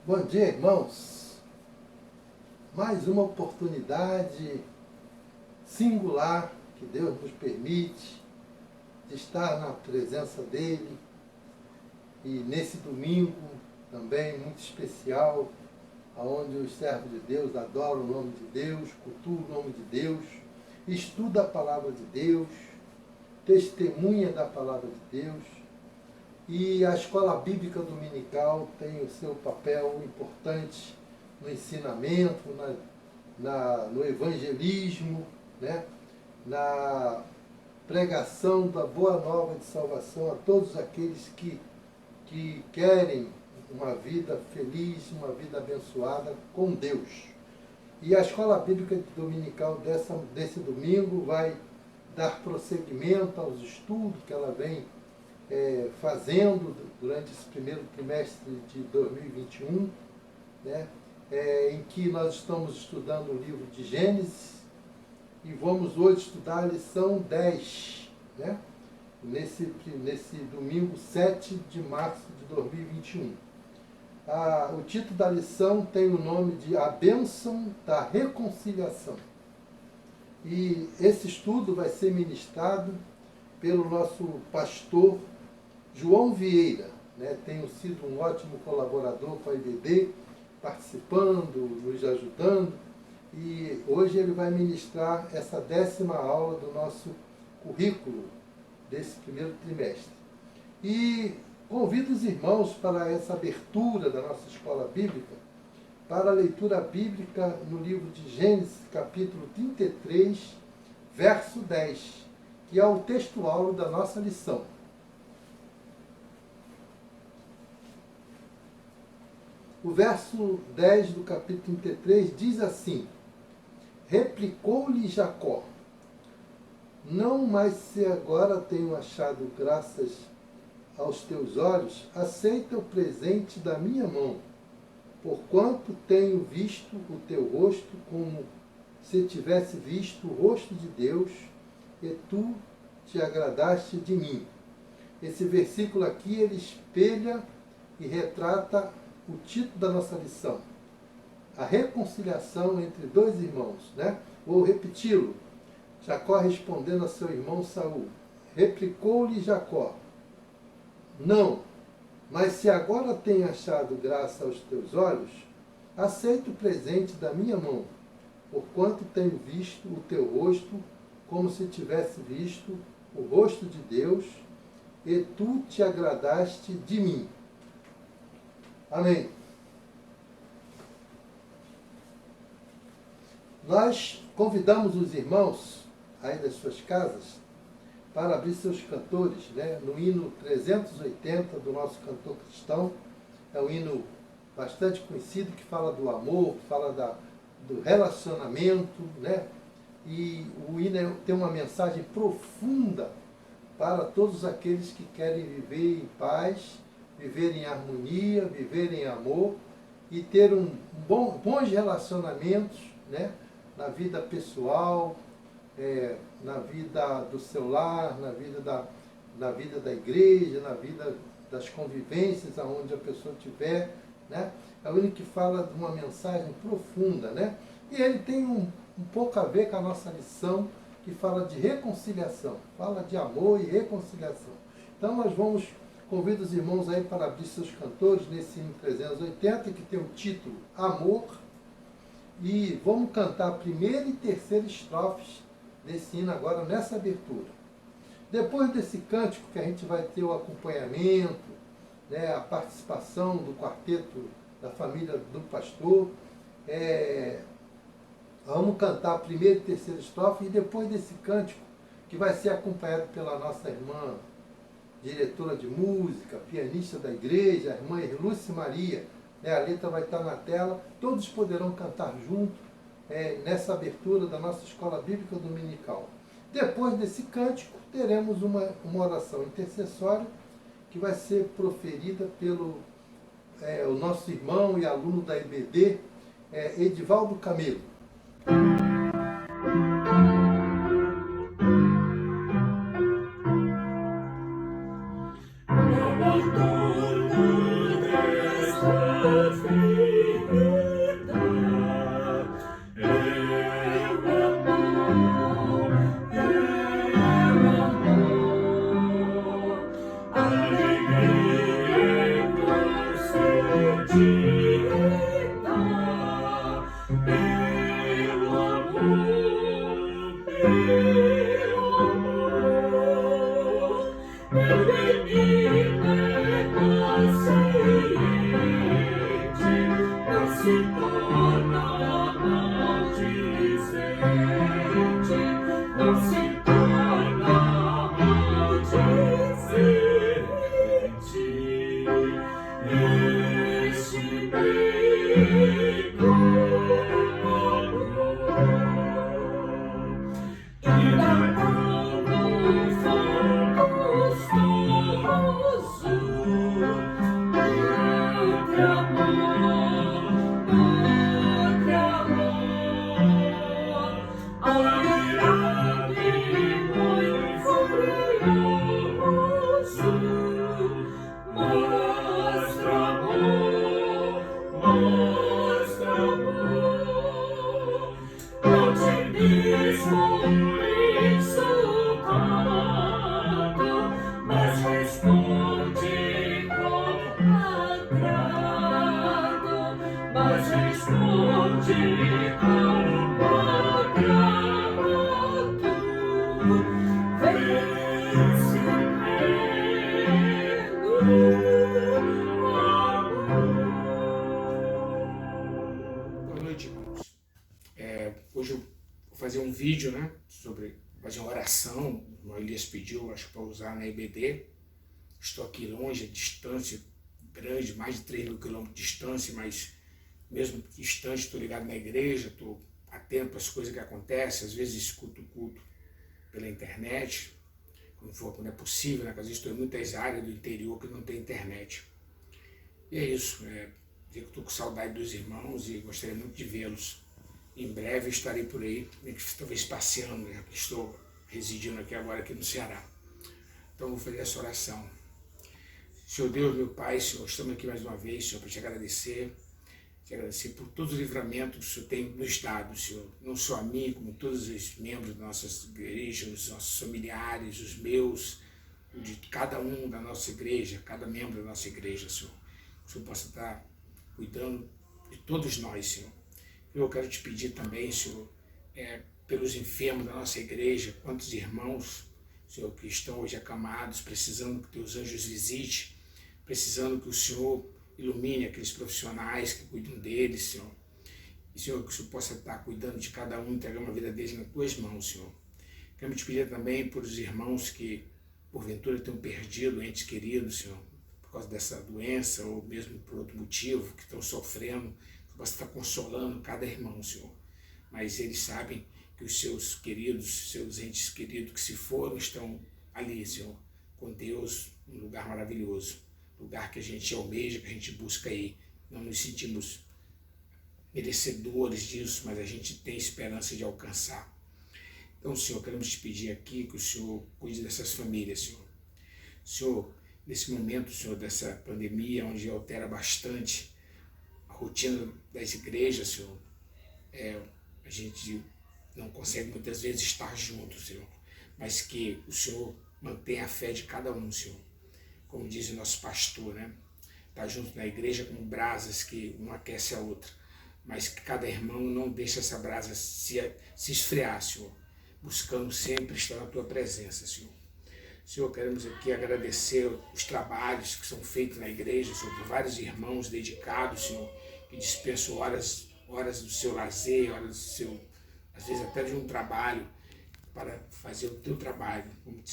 Bom dia, irmãos. Mais uma oportunidade singular que Deus nos permite de estar na presença dEle. E nesse domingo também muito especial, onde os servos de Deus adoram o nome de Deus, cultuam o nome de Deus, estudam a palavra de Deus, testemunha da palavra de Deus. E a escola bíblica dominical tem o seu papel importante no ensinamento, no evangelismo, né? Na pregação da boa nova de salvação a todos aqueles que querem uma vida feliz, uma vida abençoada com Deus. E a escola bíblica dominical desse domingo vai dar prosseguimento aos estudos que ela vem fazendo durante esse primeiro trimestre de 2021, né, em que nós estamos estudando o livro de Gênesis e vamos hoje estudar a lição 10, né, nesse domingo 7 de março de 2021. O título da lição tem o nome de A Bênção da Reconciliação. E esse estudo vai ser ministrado pelo nosso pastor João Vieira, né? Tem sido um ótimo colaborador com a IBD, participando, nos ajudando, e hoje ele vai ministrar essa 10ª aula do nosso currículo desse primeiro trimestre. E convido os irmãos para essa abertura da nossa escola bíblica, para a leitura bíblica no livro de Gênesis, capítulo 33, verso 10, que é o texto-áureo da nossa lição. O verso 10 do capítulo 33 diz assim: Replicou-lhe Jacó: Não mais se agora tenho achado graças aos teus olhos, aceita o presente da minha mão, porquanto tenho visto o teu rosto como se tivesse visto o rosto de Deus, e tu te agradaste de mim. Esse versículo aqui, ele espelha e retrata o título da nossa lição, a reconciliação entre dois irmãos, né? Vou repeti-lo. Jacó respondendo a seu irmão Saul: Replicou-lhe Jacó: Não, mas se agora tenho achado graça aos teus olhos, aceita o presente da minha mão, porquanto tenho visto o teu rosto como se tivesse visto o rosto de Deus, e tu te agradaste de mim. Amém. Nós convidamos os irmãos aí das suas casas para abrir seus cantores, né, no hino 380 do nosso cantor cristão. É um hino bastante conhecido que fala do amor, fala do relacionamento, né? E o hino tem uma mensagem profunda para todos aqueles que querem viver em paz, viver em harmonia, viver em amor e ter bons relacionamentos, né, na vida pessoal, na vida do seu lar, na vida da igreja, na vida das convivências aonde a pessoa estiver, né? É o hino que fala de uma mensagem profunda, né? E ele tem um pouco a ver com a nossa lição, que fala de reconciliação, fala de amor e reconciliação. Então nós convido os irmãos aí para abrir seus cantores nesse hino 380, que tem o título Amor, e vamos cantar a primeira e terceira estrofes desse hino agora, nessa abertura. Depois desse cântico, que a gente vai ter o acompanhamento, né, a participação do quarteto da família do pastor, vamos cantar a primeira e terceira estrofe, e depois desse cântico, que vai ser acompanhado pela nossa irmã, diretora de música, pianista da igreja, a irmã Lúcia Maria, né, a letra vai estar na tela, todos poderão cantar junto nessa abertura da nossa escola bíblica dominical. Depois desse cântico, teremos uma oração intercessória que vai ser proferida pelo o nosso irmão e aluno da IBD, Edivaldo Camelo. Abandone desta Boa noite, irmãos. Hoje eu vou fazer um vídeo, né, sobre fazer uma oração. O Elias pediu, acho que para usar na EBD. Estou aqui longe, a distância grande, mais de 3 mil quilômetros de distância, mas mesmo distante, estou ligado na igreja, estou atento às coisas que acontecem, às vezes escuto o culto pela internet, quando é possível, né? Porque às vezes estou em muitas áreas do interior que não tem internet. E é isso, dizer que estou com saudade dos irmãos e gostaria muito de vê-los. Em breve estarei por aí, talvez passeando, né? Estou residindo aqui agora aqui no Ceará. Então vou fazer essa oração. Senhor Deus, meu Pai, Senhor, estamos aqui mais uma vez, Senhor, para te agradecer por todos os livramentos que o Senhor tem nos dado, Senhor, não só a mim, como todos os membros da nossa igreja, os nossos familiares, os meus, de cada um da nossa igreja, cada membro da nossa igreja, Senhor. Que o Senhor possa estar cuidando de todos nós, Senhor. Eu quero te pedir também, Senhor, pelos enfermos da nossa igreja, quantos irmãos, Senhor, que estão hoje acamados, precisando que teus anjos visitem, precisando que o Senhor ilumine aqueles profissionais que cuidam deles, Senhor. E, Senhor, que o Senhor possa estar cuidando de cada um, entregando a vida deles nas tuas mãos, Senhor. Quero te pedir também por os irmãos que, porventura, tenham perdido entes queridos, Senhor, por causa dessa doença ou mesmo por outro motivo, que estão sofrendo, que possa estar consolando cada irmão, Senhor. Mas eles sabem que os seus queridos, seus entes queridos que se foram, estão ali, Senhor, com Deus, num lugar maravilhoso. Lugar que a gente almeja, que a gente busca aí. Não nos sentimos merecedores disso, mas a gente tem esperança de alcançar. Então, Senhor, queremos te pedir aqui que o Senhor cuide dessas famílias, Senhor. Senhor, nesse momento, Senhor, dessa pandemia, onde altera bastante a rotina das igrejas, Senhor, a gente não consegue muitas vezes estar junto, Senhor, mas que o Senhor mantenha a fé de cada um, Senhor. Como diz o nosso pastor, né? Está junto na igreja como brasas que uma aquece a outra, mas que cada irmão não deixe essa brasa se esfriar, Senhor, buscando sempre estar na tua presença, Senhor. Senhor, queremos aqui agradecer os trabalhos que são feitos na igreja, Senhor, por vários irmãos dedicados, Senhor, que dispensam horas do seu lazer, horas do seu, às vezes até de um trabalho, para fazer o teu trabalho, como o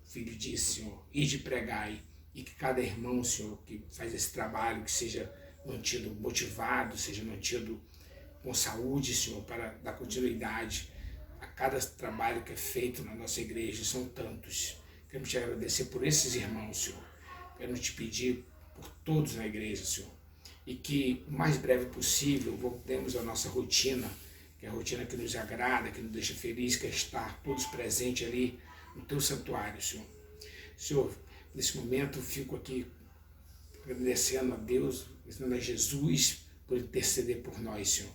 filho disse, Senhor, ir de pregar e que cada irmão, Senhor, que faz esse trabalho, que seja mantido motivado, seja mantido com saúde, Senhor, para dar continuidade a cada trabalho que é feito na nossa igreja. São tantos. Queremos te agradecer por esses irmãos, Senhor. Queremos te pedir por todos na igreja, Senhor. E que o mais breve possível voltemos à nossa rotina, que é a rotina que nos agrada, que nos deixa feliz, que é estar todos presentes ali no teu santuário, Senhor. Senhor, nesse momento eu fico aqui agradecendo a Deus, agradecendo a Jesus por interceder por nós, Senhor.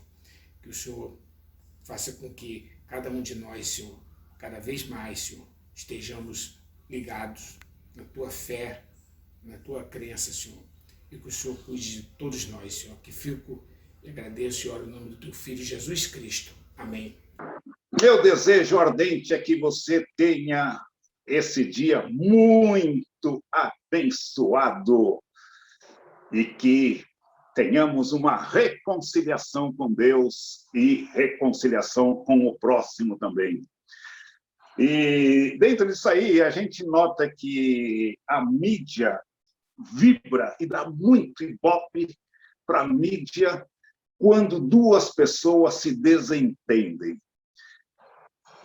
Que o Senhor faça com que cada um de nós, Senhor, cada vez mais, Senhor, estejamos ligados na tua fé, na tua crença, Senhor. E que o Senhor cuide de todos nós, Senhor. Que fico e agradeço e oro em nome do teu Filho Jesus Cristo. Amém. Meu desejo ardente é que você tenha esse dia muito abençoado e que tenhamos uma reconciliação com Deus e reconciliação com o próximo também. E dentro disso aí, a gente nota que a mídia vibra e dá muito ibope para a mídia quando duas pessoas se desentendem.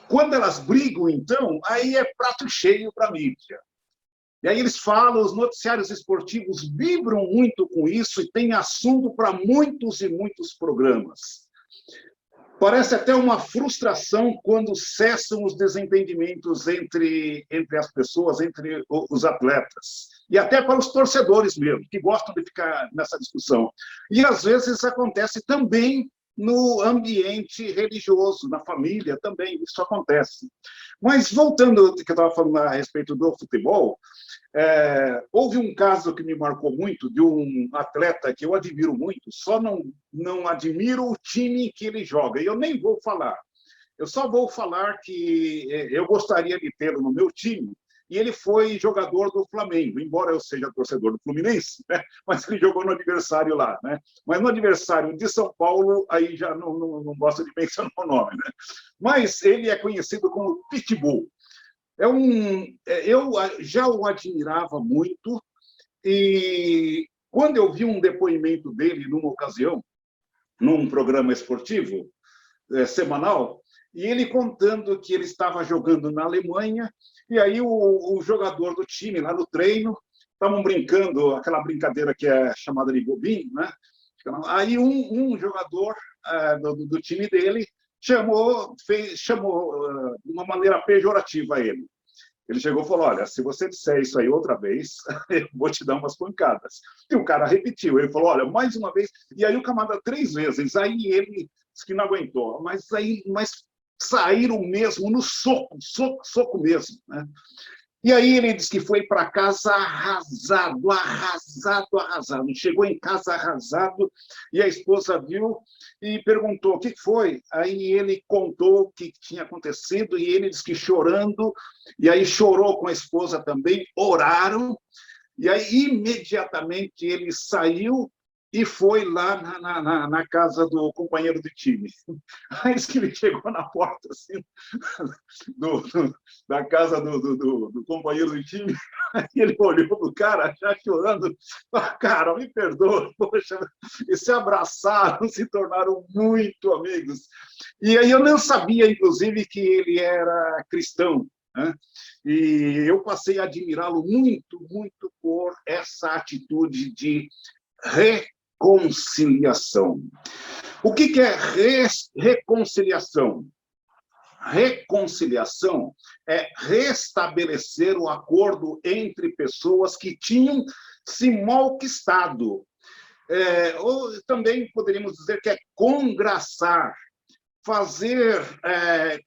Quando elas brigam, então, aí é prato cheio para a mídia. E aí eles falam, os noticiários esportivos vibram muito com isso e tem assunto para muitos e muitos programas. Parece até uma frustração quando cessam os desentendimentos entre as pessoas, entre os atletas. E até para os torcedores mesmo, que gostam de ficar nessa discussão. E, às vezes, acontece também no ambiente religioso, na família também, isso acontece. Mas, voltando ao que eu estava falando a respeito do futebol, houve um caso que me marcou muito, de um atleta que eu admiro muito, só não admiro o time que ele joga, e eu nem vou falar. Eu só vou falar que eu gostaria de tê-lo no meu time, e ele foi jogador do Flamengo, embora eu seja torcedor do Fluminense, né? Mas ele jogou no adversário lá. Né? Mas no adversário de São Paulo, aí já não gosto de mencionar o nome. Né? Mas ele é conhecido como Pitbull. Eu já o admirava muito, e quando eu vi um depoimento dele numa ocasião, num programa esportivo semanal, e ele contando que ele estava jogando na Alemanha, e aí o jogador do time, lá no treino, estavam brincando, aquela brincadeira que é chamada de bobinho, né? Aí um jogador do time dele chamou de uma maneira pejorativa a ele. Ele chegou e falou, olha, se você disser isso aí outra vez, eu vou te dar umas pancadas. E o cara repetiu, ele falou, olha, mais uma vez. E aí o camarada 3 vezes, aí ele disse que não aguentou. Mas saíram mesmo no soco mesmo. Né? E aí ele disse que foi para casa arrasado. Chegou em casa arrasado e a esposa viu e perguntou o que foi. Aí ele contou o que tinha acontecido e ele disse que chorando, e aí chorou com a esposa também, oraram, e aí imediatamente ele saiu e foi lá na casa do companheiro de time. Aí que ele chegou na porta assim, da casa do companheiro de time, aí ele olhou para o cara, já chorando, cara, me perdoa, poxa, e se abraçaram, se tornaram muito amigos. E aí eu não sabia, inclusive, que ele era cristão, né? E eu passei a admirá-lo muito, muito por essa atitude de reconciliação. O que é reconciliação? Reconciliação é restabelecer o acordo entre pessoas que tinham se malquistado. Ou também poderíamos dizer que é congraçar, fazer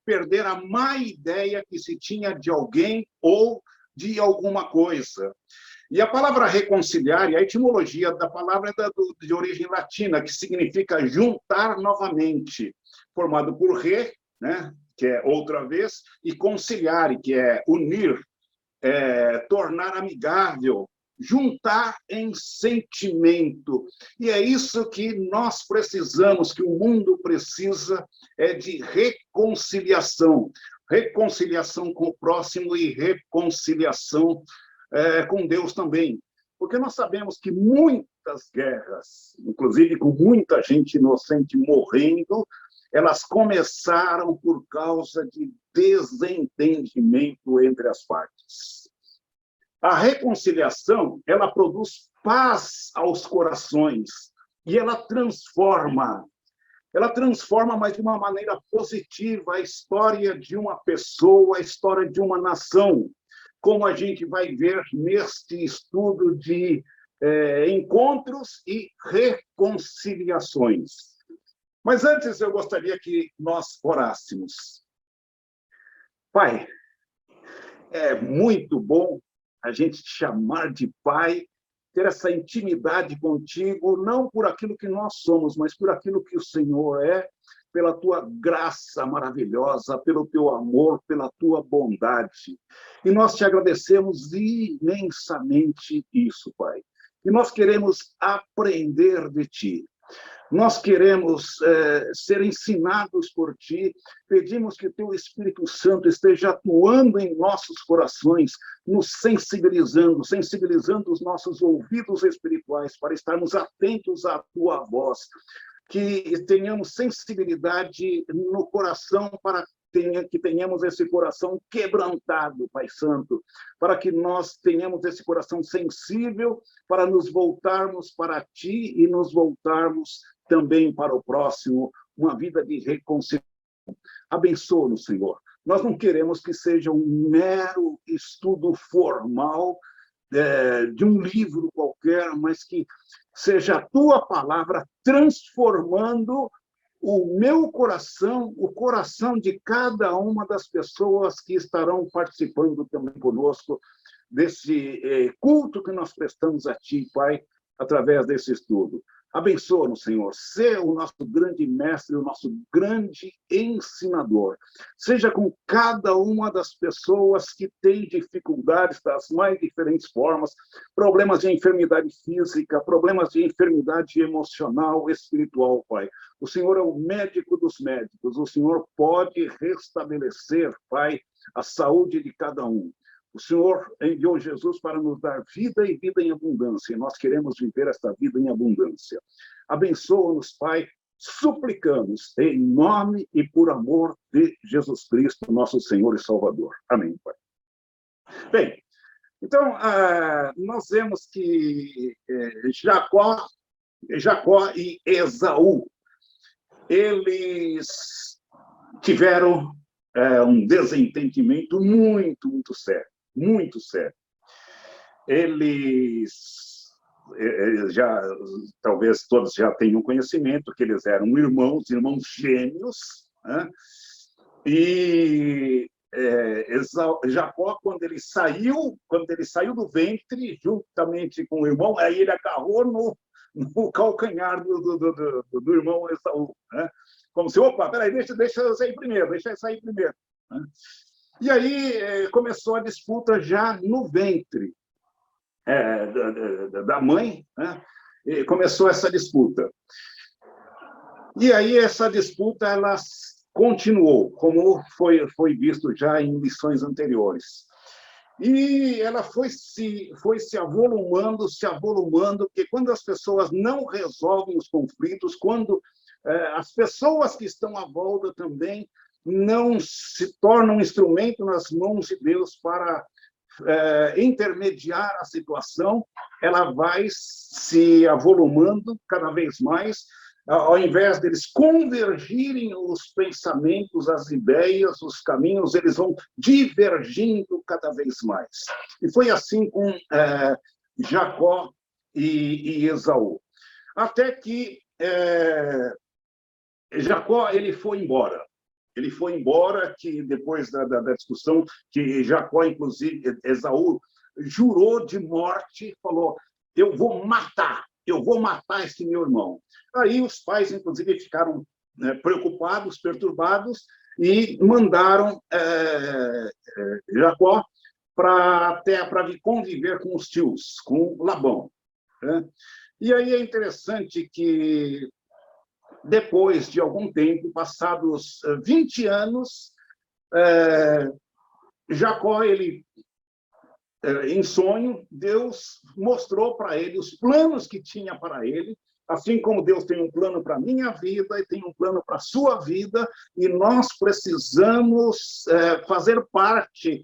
perder a má ideia que se tinha de alguém ou de alguma coisa. E a palavra reconciliar, e a etimologia da palavra é de origem latina, que significa juntar novamente, formado por re, né, que é outra vez, e conciliar, que é unir, tornar amigável, juntar em sentimento. E é isso que nós precisamos, que o mundo precisa, de reconciliação. Reconciliação com o próximo e reconciliação com Deus também. Porque nós sabemos que muitas guerras, inclusive com muita gente inocente morrendo, elas começaram por causa de desentendimento entre as partes. A reconciliação, ela produz paz aos corações e ela transforma, mas de uma maneira positiva, a história de uma pessoa, a história de uma nação, como a gente vai ver neste estudo de encontros e reconciliações. Mas antes eu gostaria que nós orássemos. Pai, é muito bom a gente te chamar de Pai, ter essa intimidade contigo, não por aquilo que nós somos, mas por aquilo que o Senhor é, pela tua graça maravilhosa, pelo teu amor, pela tua bondade. E nós te agradecemos imensamente isso, Pai. E nós queremos aprender de ti. Nós queremos ser ensinados por Ti. Pedimos que o Teu Espírito Santo esteja atuando em nossos corações, nos sensibilizando os nossos ouvidos espirituais para estarmos atentos à Tua voz. Que tenhamos sensibilidade no coração para que tenhamos esse coração quebrantado, Pai Santo, para que nós tenhamos esse coração sensível para nos voltarmos para Ti e nos voltarmos também para o próximo, uma vida de reconciliação. Abençoa-nos, Senhor. Nós não queremos que seja um mero estudo formal de um livro qualquer, mas que seja a Tua palavra transformando o meu coração, o coração de cada uma das pessoas que estarão participando também conosco desse culto que nós prestamos a Ti, Pai, através desse estudo. Abençoa-nos, Senhor. Seja o nosso grande mestre, o nosso grande ensinador. Seja com cada uma das pessoas que tem dificuldades das mais diferentes formas, problemas de enfermidade física, problemas de enfermidade emocional, espiritual, Pai. O Senhor é o médico dos médicos. O Senhor pode restabelecer, Pai, a saúde de cada um. O Senhor enviou Jesus para nos dar vida e vida em abundância. E nós queremos viver esta vida em abundância. Abençoa-nos, Pai. Suplicamos em nome e por amor de Jesus Cristo, nosso Senhor e Salvador. Amém, Pai. Bem, então, nós vemos que Jacó e Esaú, eles tiveram um desentendimento muito, muito sério. Muito sério. Eles talvez todos já tenham conhecimento que eles eram irmãos gêmeos, né? E Jacó, quando ele saiu do ventre, juntamente com o irmão, aí ele agarrou no calcanhar do irmão Esaú, né? Como se, opa, peraí, deixa eu sair primeiro, né? E aí começou a disputa já no ventre da mãe, né? E começou essa disputa. E aí essa disputa ela continuou, como foi visto já em lições anteriores. E ela foi se avolumando, porque quando as pessoas não resolvem os conflitos, quando as pessoas que estão à volta também não se tornam um instrumento nas mãos de Deus para intermediar a situação, ela vai se avolumando cada vez mais, ao invés deles convergirem os pensamentos, as ideias, os caminhos, eles vão divergindo cada vez mais. E foi assim com Jacó e Esaú. Até que Jacó ele foi embora. Ele foi embora, que depois da discussão, que Jacó, inclusive, Esaú, jurou de morte, falou, eu vou matar esse meu irmão. Aí os pais, inclusive, ficaram preocupados, perturbados, e mandaram Jacó para vir conviver com os tios, com Labão, né? E aí é interessante que depois de algum tempo, passados 20 anos, Jacó, em sonho, Deus mostrou para ele os planos que tinha para ele, assim como Deus tem um plano para a minha vida e tem um plano para a sua vida, e nós precisamos fazer parte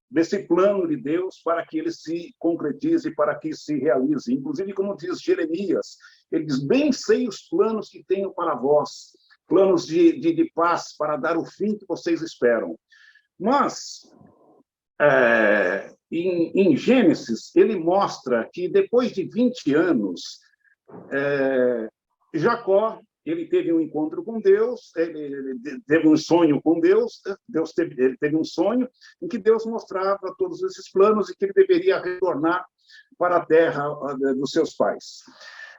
desse plano de Deus para que ele se concretize, para que se realize. Inclusive, como diz Jeremias, ele diz, bem sei os planos que tenho para vós, planos de paz, para dar o fim que vocês esperam. Mas, em Gênesis, ele mostra que depois de 20 anos, Jacó, ele teve um encontro com Deus, ele teve um sonho com Deus, ele teve um sonho em que Deus mostrava todos esses planos e que ele deveria retornar para a terra dos seus pais.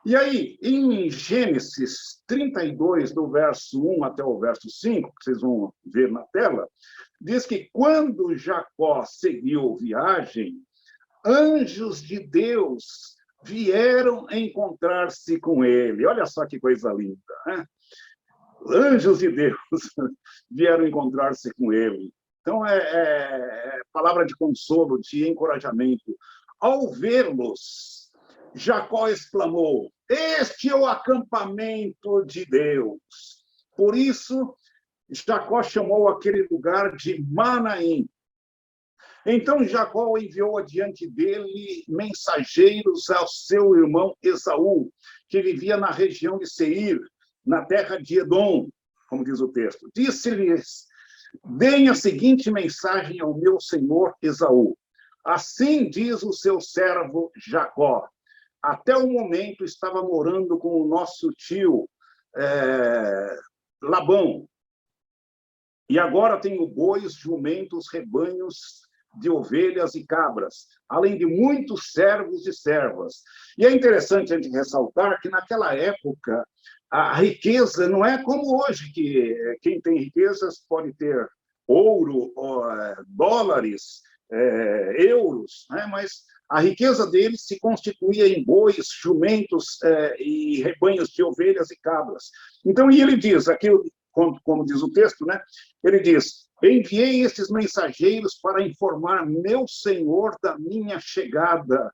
E aí, em Gênesis 32, do verso 1 até o verso 5, que vocês vão ver na tela, diz que quando Jacó seguiu viagem, anjos de Deus vieram encontrar-se com ele. Olha só que coisa linda, né? Anjos de Deus vieram encontrar-se com ele. Então, é palavra de consolo, de encorajamento. Ao vê-los, Jacó exclamou: este é o acampamento de Deus. Por isso, Jacó chamou aquele lugar de Manaim. Então Jacó enviou adiante dele mensageiros ao seu irmão Esaú, que vivia na região de Seir, na terra de Edom, como diz o texto. Disse-lhes: deem a seguinte mensagem ao meu senhor Esaú. Assim diz o seu servo Jacó: até o momento estava morando com o nosso tio Labão, e agora tenho bois, jumentos, rebanhos de ovelhas e cabras, além de muitos servos e servas. E é interessante a gente ressaltar que, naquela época, a riqueza não é como hoje, que quem tem riquezas pode ter ouro, dólares, euros, né? Mas a riqueza deles se constituía em bois, jumentos e rebanhos de ovelhas e cabras. Então, e ele diz, aqui, como diz o texto, né? Ele diz: enviei estes mensageiros para informar meu senhor da minha chegada,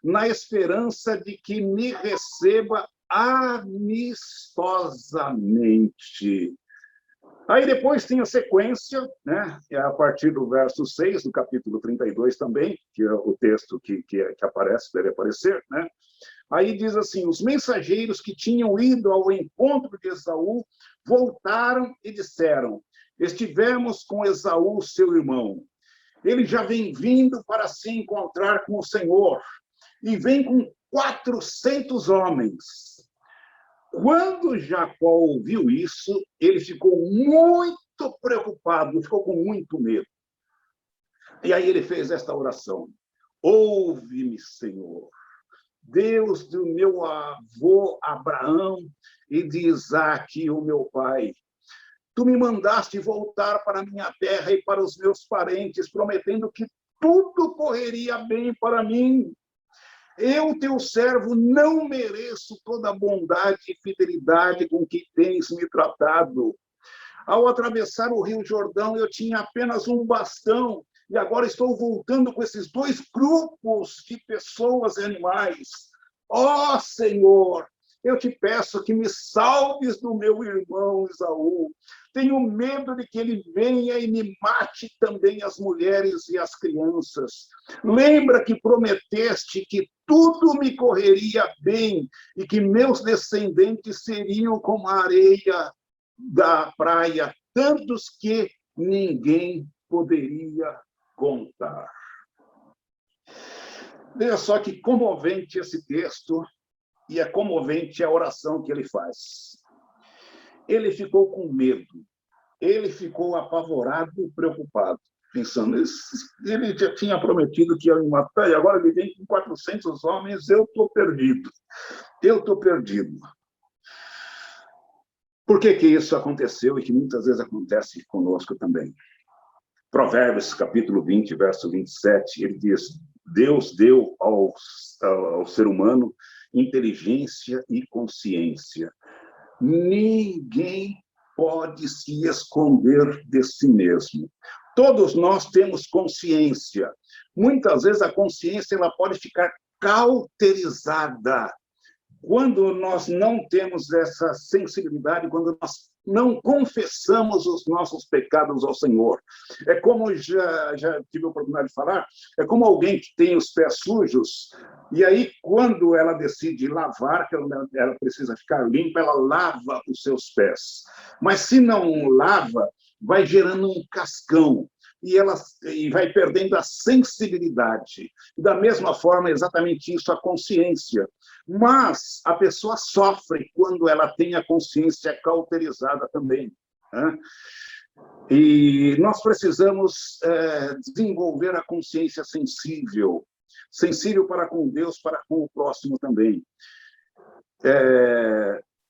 na esperança de que me receba amistosamente. Aí depois tem a sequência, né? É a partir do verso 6, do capítulo 32 também, que é o texto que aparece, deve aparecer, né? Aí diz assim: os mensageiros que tinham ido ao encontro de Esaú voltaram e disseram: estivemos com Esaú, seu irmão. Ele já vem vindo para se encontrar com o Senhor, e vem com 400 homens. Quando Jacó ouviu isso, ele ficou muito preocupado, ficou com muito medo. E aí ele fez esta oração: ouve-me, Senhor, Deus do meu avô Abraão e de Isaque, o meu pai. Tu me mandaste voltar para a minha terra e para os meus parentes, prometendo que tudo correria bem para mim. Eu, teu servo, não mereço toda a bondade e fidelidade com que tens me tratado. Ao atravessar o rio Jordão, eu tinha apenas um bastão, e agora estou voltando com esses 2 grupos de pessoas e animais. Ó Senhor, eu te peço que me salves do meu irmão Esaú. Tenho medo de que ele venha e me mate também as mulheres e as crianças. Lembra que prometeste que tudo me correria bem e que meus descendentes seriam como a areia da praia, tantos que ninguém poderia contar. Veja só que comovente esse texto, e é comovente a oração que ele faz. Ele ficou com medo, ele ficou apavorado e preocupado, pensando: ele já tinha prometido que ia me matar, e agora ele vem com 400 homens, eu estou perdido. Eu estou perdido. Por que isso aconteceu e que muitas vezes acontece conosco também? Provérbios, capítulo 20, verso 27, ele diz: Deus deu ao ser humano inteligência e consciência. Ninguém pode se esconder de si mesmo. Todos nós temos consciência. Muitas vezes a consciência ela pode ficar cauterizada. Quando nós não temos essa sensibilidade, quando nós não confessamos os nossos pecados ao Senhor. É como, já tive a oportunidade de falar, é como alguém que tem os pés sujos, e aí, quando ela decide lavar, que ela precisa ficar limpa, ela lava os seus pés. Mas se não lava, vai gerando um cascão, e vai perdendo a sensibilidade. Da mesma forma, exatamente isso, a consciência. Mas a pessoa sofre quando ela tem a consciência cauterizada também, né? E nós precisamos desenvolver a consciência sensível para com Deus, para com o próximo também.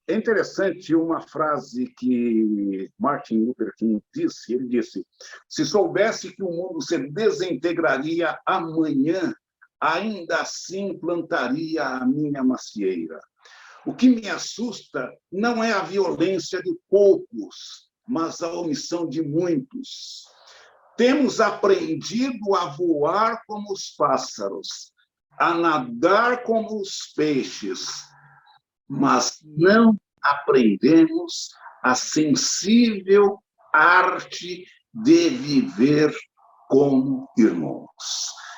É interessante uma frase que Martin Luther King disse. Ele disse: se soubesse que o mundo se desintegraria amanhã, ainda assim plantaria a minha macieira. O que me assusta não é a violência de poucos, mas a omissão de muitos. Temos aprendido a voar como os pássaros, a nadar como os peixes, mas não aprendemos a sensível arte de viver como irmãos.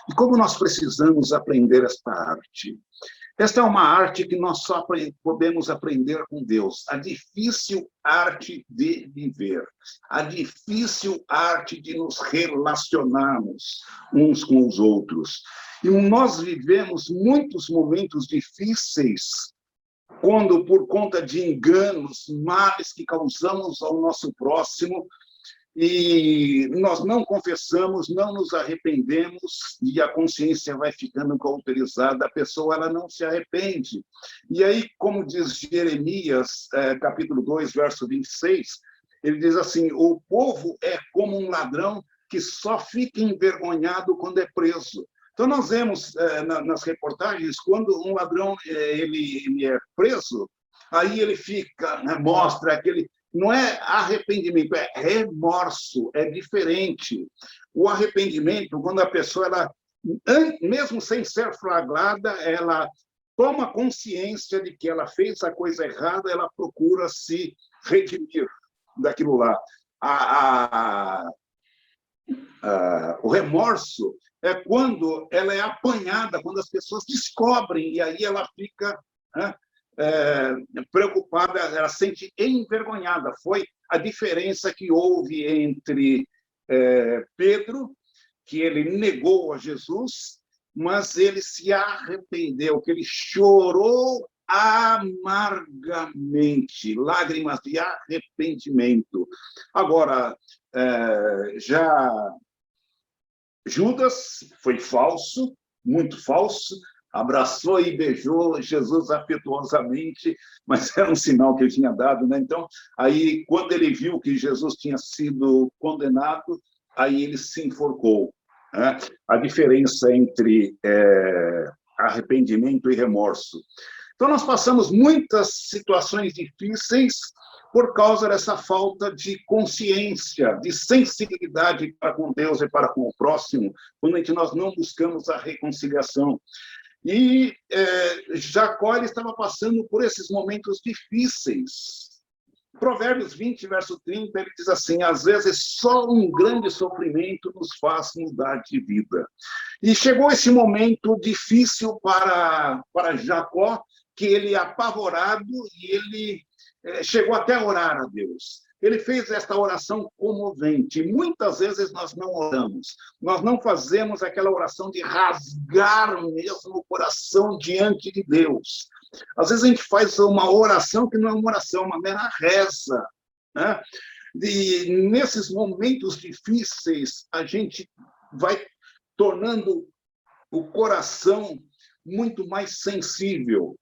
E como nós precisamos aprender esta arte? Esta é uma arte que nós só podemos aprender com Deus. A difícil arte de viver. A difícil arte de nos relacionarmos uns com os outros. E nós vivemos muitos momentos difíceis quando, por conta de enganos, males que causamos ao nosso próximo, e nós não confessamos, não nos arrependemos, e a consciência vai ficando cauterizada, a pessoa ela não se arrepende. E aí, como diz Jeremias, capítulo 2, verso 26, ele diz assim, o povo é como um ladrão que só fica envergonhado quando é preso. Então, nós vemos nas reportagens, quando um ladrão ele é preso, aí ele fica, né, mostra aquele... Não é arrependimento, é remorso, é diferente. O arrependimento, quando a pessoa, ela, mesmo sem ser flagrada, ela toma consciência de que ela fez a coisa errada, ela procura se redimir daquilo lá. O remorso é quando ela é apanhada, quando as pessoas descobrem, e aí ela fica... né, preocupada, ela se sente envergonhada. Foi a diferença que houve entre Pedro, que ele negou a Jesus, mas ele se arrependeu, que ele chorou amargamente, lágrimas de arrependimento. Agora, já Judas foi falso, muito falso, abraçou e beijou Jesus afetuosamente, mas era um sinal que ele tinha dado, né? Então, aí, quando ele viu que Jesus tinha sido condenado, aí ele se enforcou, né? A diferença entre arrependimento e remorso. Então, nós passamos muitas situações difíceis por causa dessa falta de consciência, de sensibilidade para com Deus e para com o próximo, quando nós não buscamos a reconciliação. E Jacó ele estava passando por esses momentos difíceis. Provérbios 20, verso 30, ele diz assim, às vezes só um grande sofrimento nos faz mudar de vida. E chegou esse momento difícil para Jacó, que ele, apavorado, e ele chegou até a orar a Deus. Ele fez esta oração comovente. Muitas vezes nós não oramos, nós não fazemos aquela oração de rasgar mesmo o coração diante de Deus. Às vezes a gente faz uma oração que não é uma oração, uma mera reza, né? E nesses momentos difíceis, a gente vai tornando o coração muito mais sensível.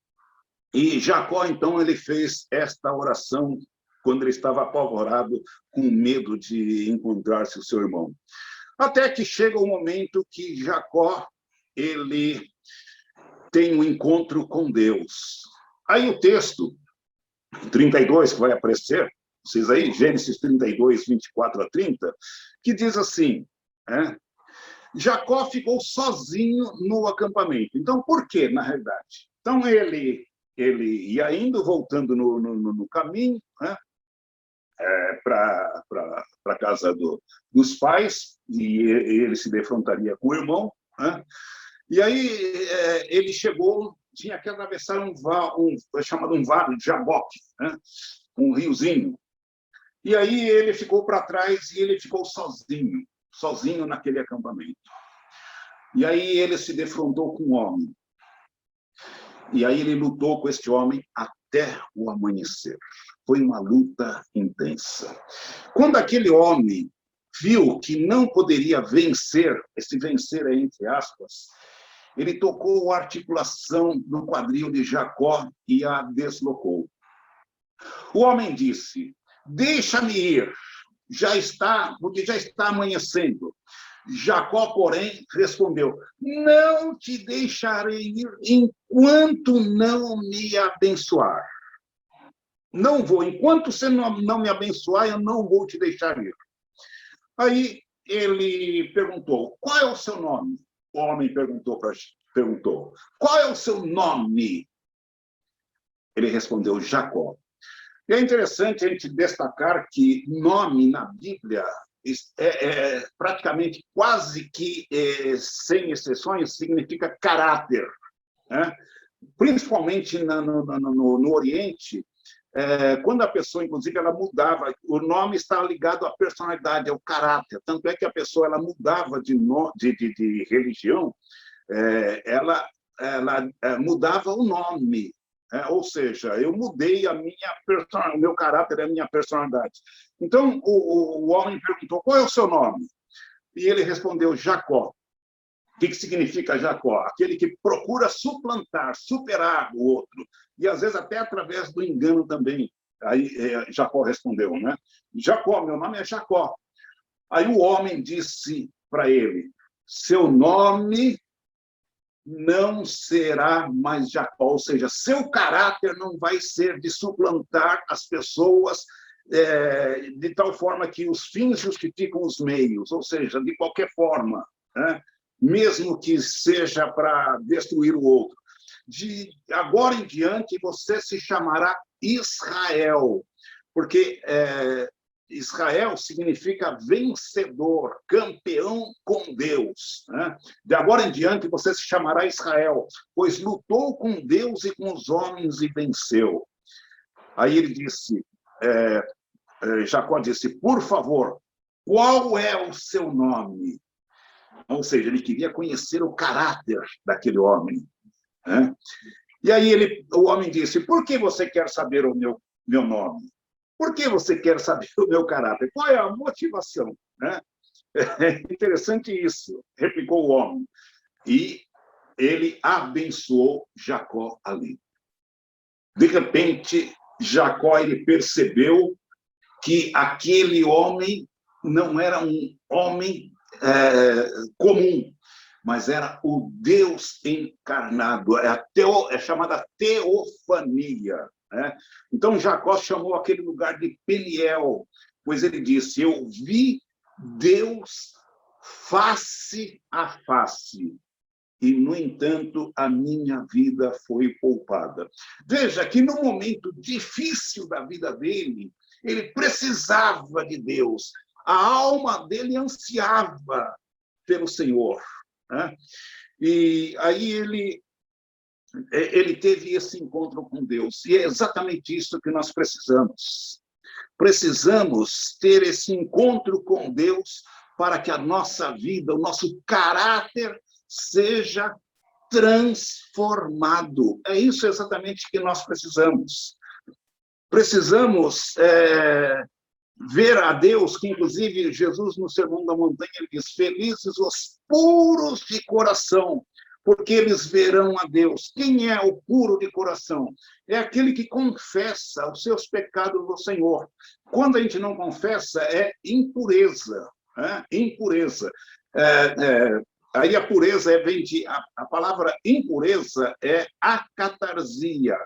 E Jacó, então, ele fez esta oração quando ele estava apavorado, com medo de encontrar-se o seu irmão. Até que chega o momento que Jacó, ele tem um encontro com Deus. Aí o texto 32, que vai aparecer, vocês aí, Gênesis 32, 24 a 30, que diz assim, Jacó ficou sozinho no acampamento. Então, por quê, na realidade? Então, ele ia indo, voltando no caminho, né? Para a casa dos pais, e ele se defrontaria com o irmão, né? E aí ele chegou, tinha que atravessar chamado um vale de Jaboque, né? Um riozinho. E aí ele ficou para trás e ele ficou sozinho naquele acampamento. E aí ele se defrontou com um homem. E aí ele lutou com este homem até o amanhecer. Foi uma luta intensa. Quando aquele homem viu que não poderia vencer, esse vencer é entre aspas, ele tocou a articulação do quadril de Jacó e a deslocou. O homem disse, deixa-me ir, porque já está amanhecendo. Jacó, porém, respondeu: não te deixarei ir enquanto não me abençoar. Não vou, enquanto você não me abençoar, eu não vou te deixar ir. Aí ele perguntou: qual é o seu nome? O homem perguntou: qual é o seu nome? Ele respondeu: Jacó. E é interessante a gente destacar que nome na Bíblia praticamente quase que, sem exceções, significa caráter, né? Principalmente no Oriente, quando a pessoa, inclusive, ela mudava, o nome está ligado à personalidade, ao caráter. Tanto é que a pessoa ela mudava de religião, ela mudava o nome. Ou seja, eu mudei o meu caráter, a minha personalidade. Então, o homem perguntou: qual é o seu nome? E ele respondeu: Jacó. O que significa Jacó? Aquele que procura suplantar, superar o outro. E, às vezes, até através do engano também. Aí Jacó respondeu, né? Jacó, meu nome é Jacó. Aí o homem disse para ele: seu nome não será mais Jacó, ou seja, seu caráter não vai ser de suplantar as pessoas de tal forma que os fins justificam os meios, ou seja, de qualquer forma, né? Mesmo que seja para destruir o outro. De agora em diante, você se chamará Israel, porque Israel significa vencedor, campeão com Deus, né? De agora em diante você se chamará Israel, pois lutou com Deus e com os homens e venceu. Aí ele disse, Jacó disse: por favor, qual é o seu nome? Ou seja, ele queria conhecer o caráter daquele homem, né? E aí o homem disse: por que você quer saber o meu nome? Por que você quer saber o meu caráter? Qual é a motivação, né? É interessante isso, replicou o homem. E ele abençoou Jacó ali. De repente, Jacó ele percebeu que aquele homem não era um homem comum, mas era o Deus encarnado. É chamada teofania, né? Então, Jacó chamou aquele lugar de Peniel, pois ele disse: eu vi Deus face a face, e, no entanto, a minha vida foi poupada. Veja que no momento difícil da vida dele, ele precisava de Deus. A alma dele ansiava pelo Senhor, né? E aí ele teve esse encontro com Deus. E é exatamente isso que nós precisamos. Precisamos ter esse encontro com Deus para que a nossa vida, o nosso caráter seja transformado. É isso exatamente que nós precisamos. Precisamos ver a Deus, que inclusive Jesus no Sermão da Montanha ele diz: felizes os puros de coração, porque eles verão a Deus. Quem é o puro de coração? É aquele que confessa os seus pecados ao Senhor. Quando a gente não confessa, é impureza, né? Impureza. Aí a pureza vem de... A palavra impureza é acatarsia.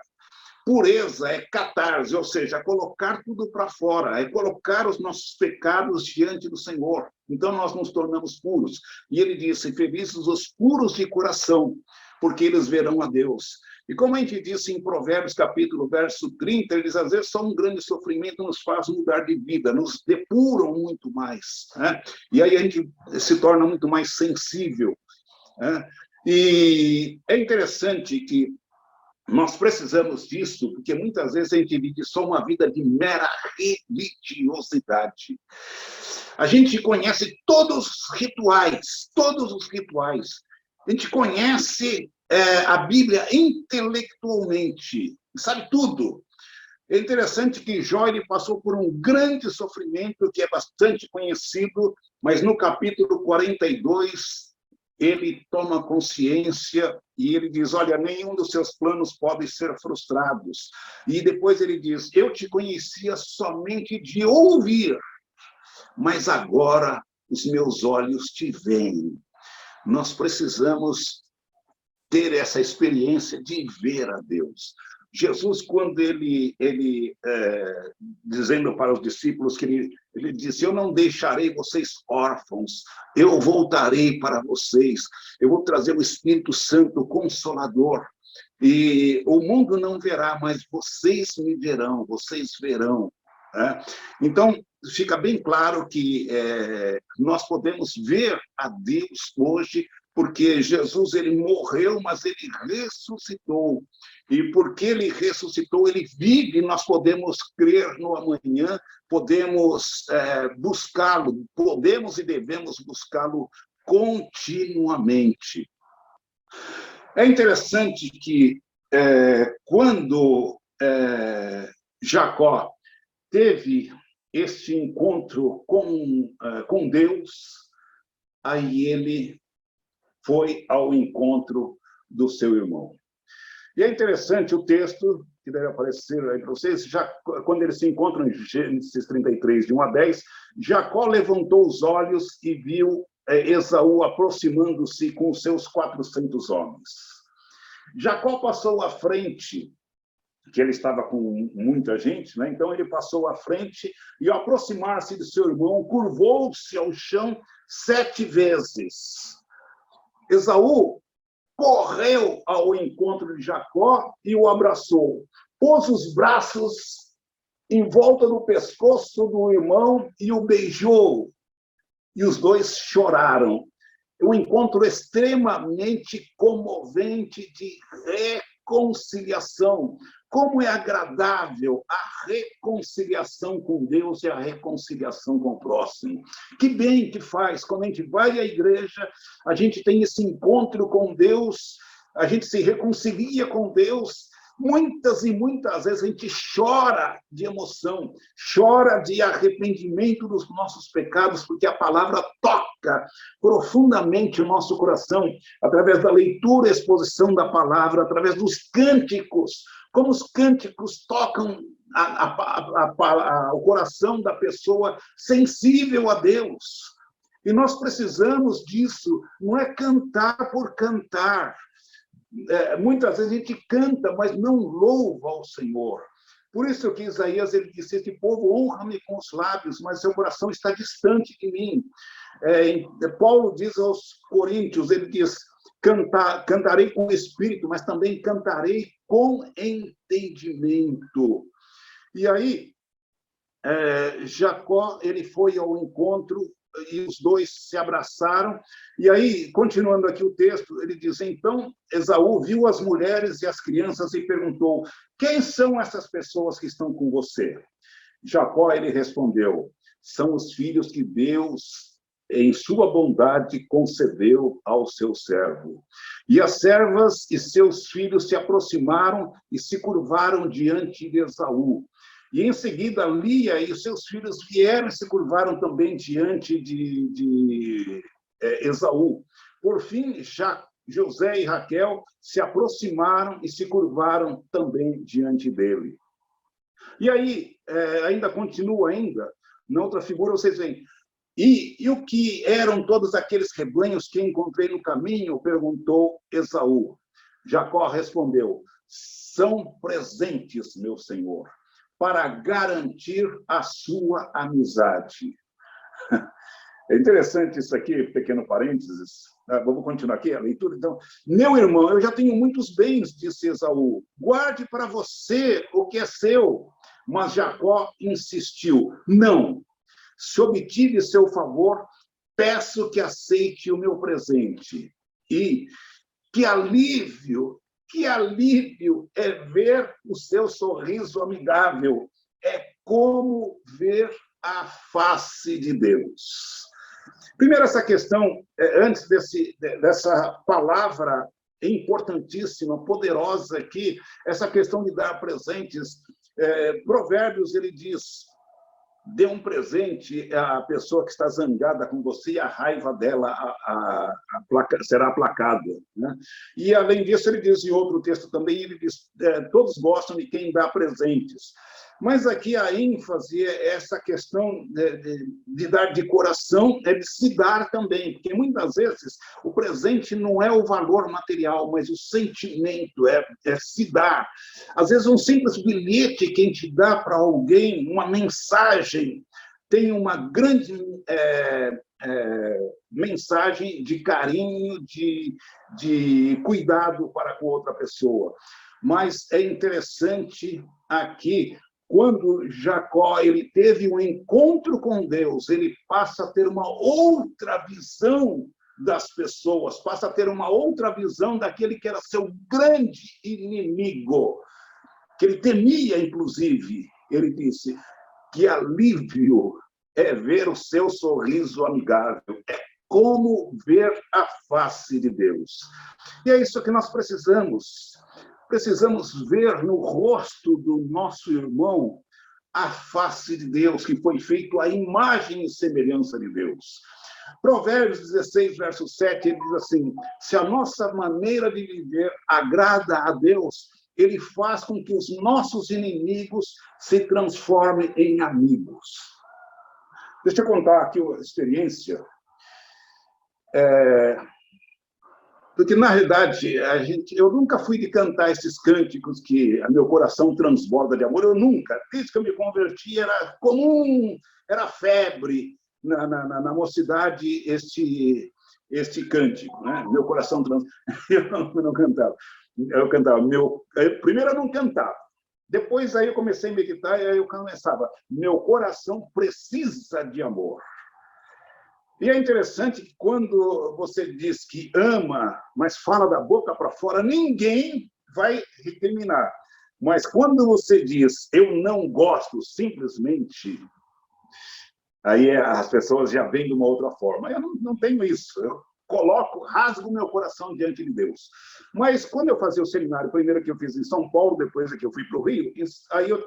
Pureza é catarse, ou seja, colocar tudo para fora, é colocar os nossos pecados diante do Senhor. Então, nós nos tornamos puros. E ele disse: felizes os puros de coração, porque eles verão a Deus. E como a gente disse em Provérbios, capítulo, verso 30, eles às vezes só um grande sofrimento nos faz mudar de vida, nos depuram muito mais, né? E aí a gente se torna muito mais sensível, né? E é interessante que nós precisamos disso, porque muitas vezes a gente vive só uma vida de mera religiosidade. A gente conhece todos os rituais. A gente conhece a Bíblia intelectualmente, sabe tudo. É interessante que Jó ele passou por um grande sofrimento, que é bastante conhecido, mas no capítulo 42, ele toma consciência e ele diz: olha, nenhum dos seus planos pode ser frustrados. E depois ele diz: eu te conhecia somente de ouvir, mas agora os meus olhos te veem. Nós precisamos ter essa experiência de ver a Deus. Jesus, quando dizendo para os discípulos que ele disse: eu não deixarei vocês órfãos, eu voltarei para vocês, eu vou trazer o Espírito Santo Consolador, e o mundo não verá, mas vocês me verão, vocês verão. Né? Então, fica bem claro que nós podemos ver a Deus hoje, porque Jesus ele morreu, mas ele ressuscitou. E porque ele ressuscitou, ele vive, nós podemos crer no amanhã, podemos buscá-lo, podemos e devemos buscá-lo continuamente. É interessante que quando Jacó teve este encontro com Deus, aí ele foi ao encontro do seu irmão. E é interessante o texto, que deve aparecer aí para vocês, quando eles se encontram em Gênesis 33, de 1 a 10, Jacó levantou os olhos e viu Esaú aproximando-se com os seus 400 homens. Jacó passou à frente, que ele estava com muita gente, né? Então ele passou à frente e, ao aproximar-se de seu irmão, curvou-se ao chão 7 vezes. Esaú correu ao encontro de Jacó e o abraçou. Pôs os braços em volta do pescoço do irmão e o beijou. E os dois choraram. Um encontro extremamente comovente de reconciliação. Como é agradável a reconciliação com Deus e a reconciliação com o próximo. Que bem que faz. Quando a gente vai à igreja, a gente tem esse encontro com Deus, a gente se reconcilia com Deus. Muitas e muitas vezes a gente chora de emoção, chora de arrependimento dos nossos pecados, porque a palavra toca profundamente o nosso coração, através da leitura e exposição da palavra, através dos cânticos, como os cânticos tocam o coração da pessoa sensível a Deus. E nós precisamos disso, não é cantar por cantar. Muitas vezes a gente canta, mas não louva ao Senhor. Por isso que Isaías ele disse: este povo honra-me com os lábios, mas seu coração está distante de mim. Paulo diz aos Coríntios, ele diz: cantarei com o espírito, mas também cantarei com entendimento. E aí, Jacó ele foi ao encontro e os dois se abraçaram. E aí, continuando aqui o texto, ele diz: então Esaú viu as mulheres e as crianças e perguntou: quem são essas pessoas que estão com você? Jacó ele respondeu: são os filhos que Deus, em sua bondade, concedeu ao seu servo. E as servas e seus filhos se aproximaram e se curvaram diante de Esaú. E em seguida, Lia e seus filhos vieram e se curvaram também diante de Esaú. Por fim, José e Raquel se aproximaram e se curvaram também diante dele. E aí, ainda continua na outra figura, vocês veem: e o que eram todos aqueles rebanhos que encontrei no caminho? Perguntou Esaú. Jacó respondeu: são presentes, meu senhor, para garantir a sua amizade. É interessante isso aqui, pequeno parênteses. Vamos continuar aqui a leitura. Então, meu irmão, eu já tenho muitos bens, disse Esaú. Guarde para você o que é seu. Mas Jacó insistiu: não. Se obtive seu favor, peço que aceite o meu presente. E que alívio é ver o seu sorriso amigável. É como ver a face de Deus. Primeiro, essa questão, antes dessa palavra importantíssima, poderosa aqui, essa questão de dar presentes. Provérbios, ele diz: dê um presente à pessoa que está zangada com você e a raiva dela será aplacada. Né? E, além disso, ele diz em outro texto também, ele diz: todos gostam de quem dá presentes. Mas aqui a ênfase é essa questão de dar de coração, é de se dar também, porque muitas vezes o presente não é o valor material, mas o sentimento, é se dar. Às vezes um simples bilhete que a gente dá para alguém, uma mensagem, tem uma grande mensagem de carinho, de cuidado para com outra pessoa. Mas é interessante aqui, quando Jacó ele teve um encontro com Deus, ele passa a ter uma outra visão das pessoas, passa a ter uma outra visão daquele que era seu grande inimigo, que ele temia, inclusive. Ele disse: que alívio é ver o seu sorriso amigável, é como ver a face de Deus. E é isso que nós precisamos. Precisamos ver no rosto do nosso irmão a face de Deus, que foi feito à imagem e semelhança de Deus. Provérbios 16, verso 7, ele diz assim: se a nossa maneira de viver agrada a Deus, ele faz com que os nossos inimigos se transformem em amigos. Deixa eu contar aqui uma experiência. Porque, na realidade, eu nunca fui de cantar esses cânticos que meu coração transborda de amor. Eu nunca. Desde que eu me converti, era comum, era febre na mocidade este cântico, né? Meu coração transborda. Eu não cantava. Eu cantava. Primeiro, eu não cantava. Depois, aí eu comecei a meditar e aí eu começava. Meu coração precisa de amor. E é interessante que quando você diz que ama, mas fala da boca para fora, ninguém vai recriminar. Mas quando você diz, eu não gosto, simplesmente, aí as pessoas já vêm de uma outra forma. Eu não tenho isso. Eu rasgo meu coração diante de Deus. Mas quando eu fazia o seminário, primeiro que eu fiz em São Paulo, depois que eu fui para o Rio, aí eu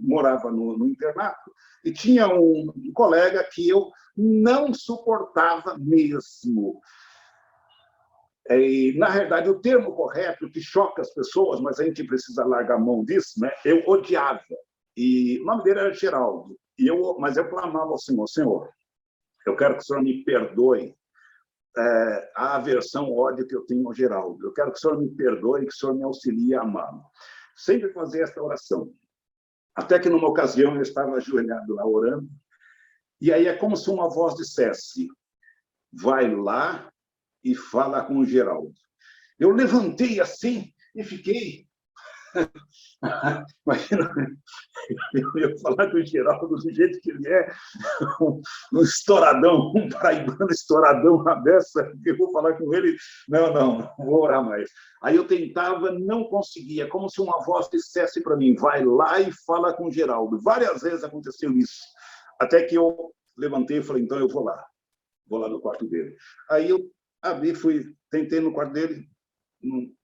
morava no internato, e tinha um colega que eu não suportava mesmo. E, na verdade, o termo correto, que choca as pessoas, mas a gente precisa largar a mão disso, né? Eu odiava. E o nome dele era Geraldo. Mas eu clamava ao Senhor: Senhor, eu quero que o Senhor me perdoe a aversão, o ódio que eu tenho ao Geraldo. Eu quero que o Senhor me perdoe, que o Senhor me auxilie a amá-lo. Sempre fazia esta oração. Até que, numa ocasião, eu estava ajoelhado lá orando, e aí é como se uma voz dissesse: vai lá e fala com o Geraldo. Eu levantei assim e fiquei... Imagina, eu ia falar com o Geraldo do jeito que ele é, um estouradão, um paraibano estouradão na dessa, eu vou falar com ele, não vou orar mais. Aí eu tentava, não conseguia, como se uma voz dissesse para mim: vai lá e fala com o Geraldo. Várias vezes aconteceu isso, até que eu levantei e falei: então eu vou lá no quarto dele. Aí eu abri, tentei no quarto dele,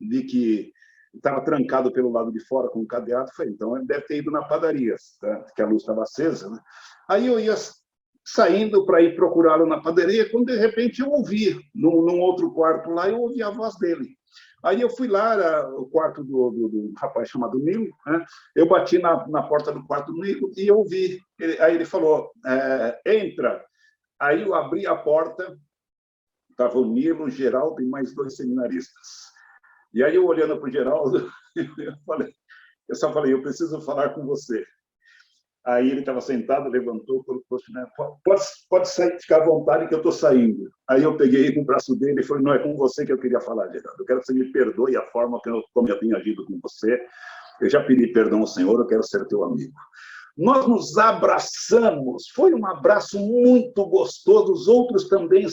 vi que estava trancado pelo lado de fora com um cadeado. Falei: então ele deve ter ido na padaria, tá? Que a luz estava acesa, né? Aí eu ia saindo para ir procurá-lo na padaria, quando de repente eu ouvi, num outro quarto lá, eu ouvi a voz dele. Aí eu fui lá, era o quarto do rapaz chamado Nilo, né? Eu bati na porta do quarto do Nilo e eu ouvi. Aí ele falou: entra. Aí eu abri a porta, estava o Nilo, o Geraldo e mais 2 seminaristas. E aí eu, olhando para o Geraldo, eu só falei: eu preciso falar com você. Aí ele estava sentado, levantou, colocou assim: pode sair, ficar à vontade que eu estou saindo. Aí eu peguei no braço dele e falei: não, é com você que eu queria falar, Geraldo. Eu quero que você me perdoe a forma como eu tenho agido com você. Eu já pedi perdão ao Senhor, eu quero ser teu amigo. Nós nos abraçamos, foi um abraço muito gostoso, os outros também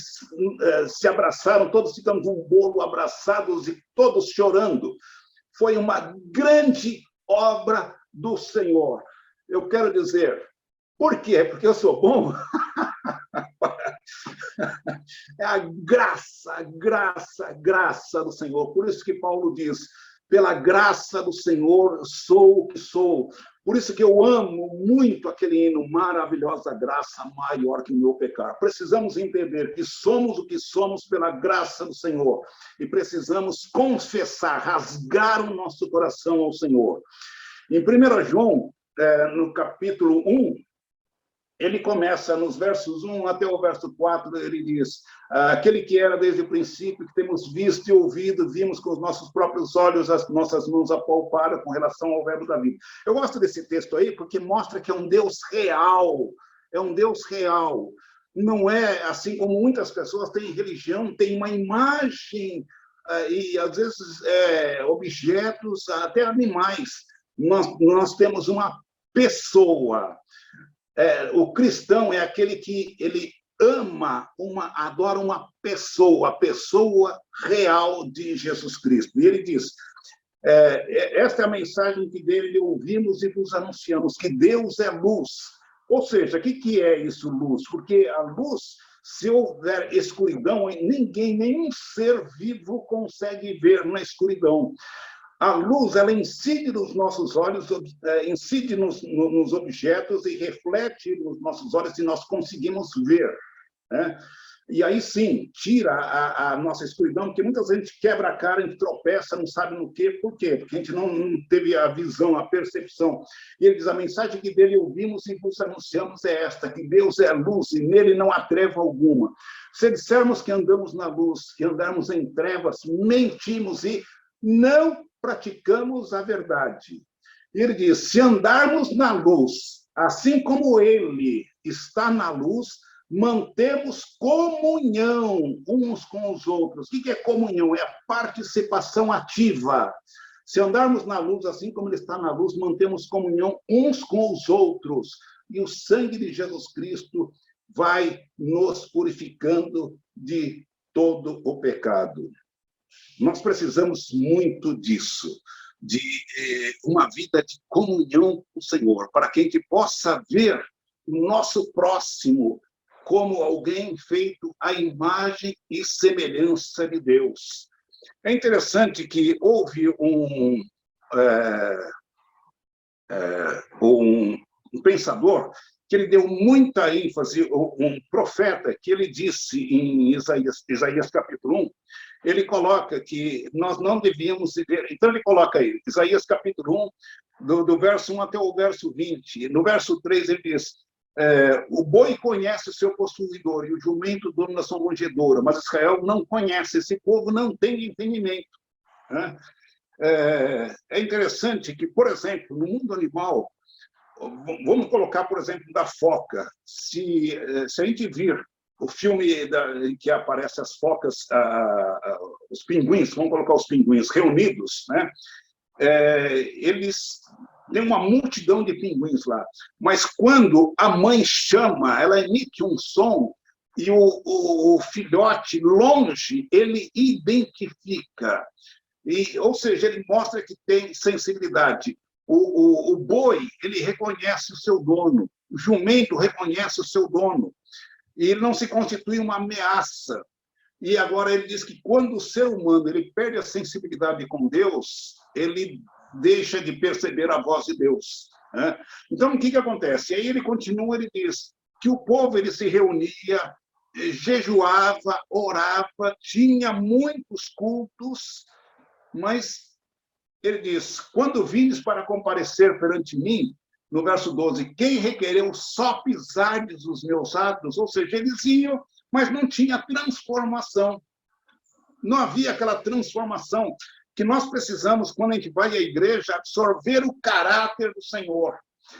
se abraçaram, todos ficamos num bolo abraçados e todos chorando. Foi uma grande obra do Senhor. Eu quero dizer, por quê? Porque eu sou bom? É a graça do Senhor. Por isso que Paulo diz: pela graça do Senhor sou o que sou. Por isso que eu amo muito aquele hino: maravilhosa graça, maior que o meu pecado. Precisamos entender que somos o que somos pela graça do Senhor. E precisamos confessar, rasgar o nosso coração ao Senhor. Em 1 João, no capítulo 1, ele começa nos versos 1 até o verso 4, ele diz: aquele que era desde o princípio, que temos visto e ouvido, vimos com os nossos próprios olhos, as nossas mãos apalparam com relação ao verbo da vida. Eu gosto desse texto aí porque mostra que é um Deus real, é um Deus real. Não é assim como muitas pessoas têm religião, tem uma imagem e às vezes objetos, até animais. Nós temos uma pessoa. O cristão é aquele que ele ama, adora uma pessoa, a pessoa real de Jesus Cristo. E ele diz, esta é a mensagem que dele ouvimos e vos anunciamos, que Deus é luz. Ou seja, o que é isso, luz? Porque a luz, se houver escuridão, ninguém, nenhum ser vivo consegue ver na escuridão. A luz, ela incide nos nossos olhos, incide nos objetos e reflete nos nossos olhos e nós conseguimos ver, né? E aí sim, tira a nossa escuridão, porque muitas vezes a gente quebra a cara, a gente tropeça, não sabe no quê. Por quê? Porque a gente não teve a visão, a percepção. E ele diz, a mensagem que dele ouvimos e vos anunciamos é esta, que Deus é luz e nele não há treva alguma. Se dissermos que andamos na luz, que andarmos em trevas, mentimos e não praticamos a verdade. Ele diz, se andarmos na luz, assim como ele está na luz, mantemos comunhão uns com os outros. O que é comunhão? É a participação ativa. Se andarmos na luz, assim como ele está na luz, mantemos comunhão uns com os outros. E o sangue de Jesus Cristo vai nos purificando de todo o pecado. Nós precisamos muito disso, de uma vida de comunhão com o Senhor, para que a gente possa ver o nosso próximo como alguém feito à imagem e semelhança de Deus. É interessante que houve um pensador que ele deu muita ênfase, um profeta, que ele disse em Isaías capítulo 1, ele coloca que nós não devíamos viver... Então, ele coloca aí, Isaías capítulo 1, do verso 1 até o verso 20. No verso 3, ele diz, o boi conhece o seu possuidor e o jumento dono da sua manjedoura, mas Israel não conhece, esse povo não tem entendimento, né? É interessante que, por exemplo, no mundo animal, vamos colocar, por exemplo, da foca. Se a gente vir o filme em que aparecem as focas, os pinguins, vamos colocar os pinguins reunidos, né? Eles têm uma multidão de pinguins lá. Mas quando a mãe chama, ela emite um som e o filhote, longe, ele identifica. Ou seja, ele mostra que tem sensibilidade. O boi, ele reconhece o seu dono. O jumento reconhece o seu dono. E ele não se constitui uma ameaça. E agora ele diz que quando o ser humano ele perde a sensibilidade com Deus, ele deixa de perceber a voz de Deus, né? Então, o que acontece? Aí ele continua, ele diz que o povo ele se reunia, jejuava, orava, tinha muitos cultos, mas ele diz, quando vindes para comparecer perante mim, no verso 12, quem requereu só pisardes os meus atos, ou seja, eles iam, mas não tinha transformação. Não havia aquela transformação que nós precisamos, quando a gente vai à igreja, absorver o caráter do Senhor.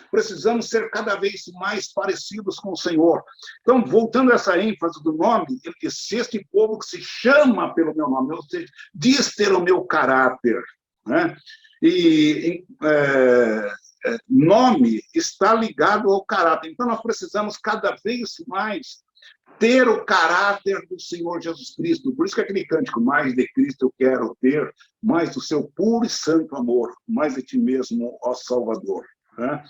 Precisamos ser cada vez mais parecidos com o Senhor. Então, voltando a essa ênfase do nome, ele diz, se este povo que se chama pelo meu nome, ou seja, diz ter o meu caráter, né? E nome está ligado ao caráter. Então, nós precisamos cada vez mais ter o caráter do Senhor Jesus Cristo. Por isso que aquele cântico, mais de Cristo eu quero ter, mais do seu puro e santo amor, mais de ti mesmo, ó Salvador, né?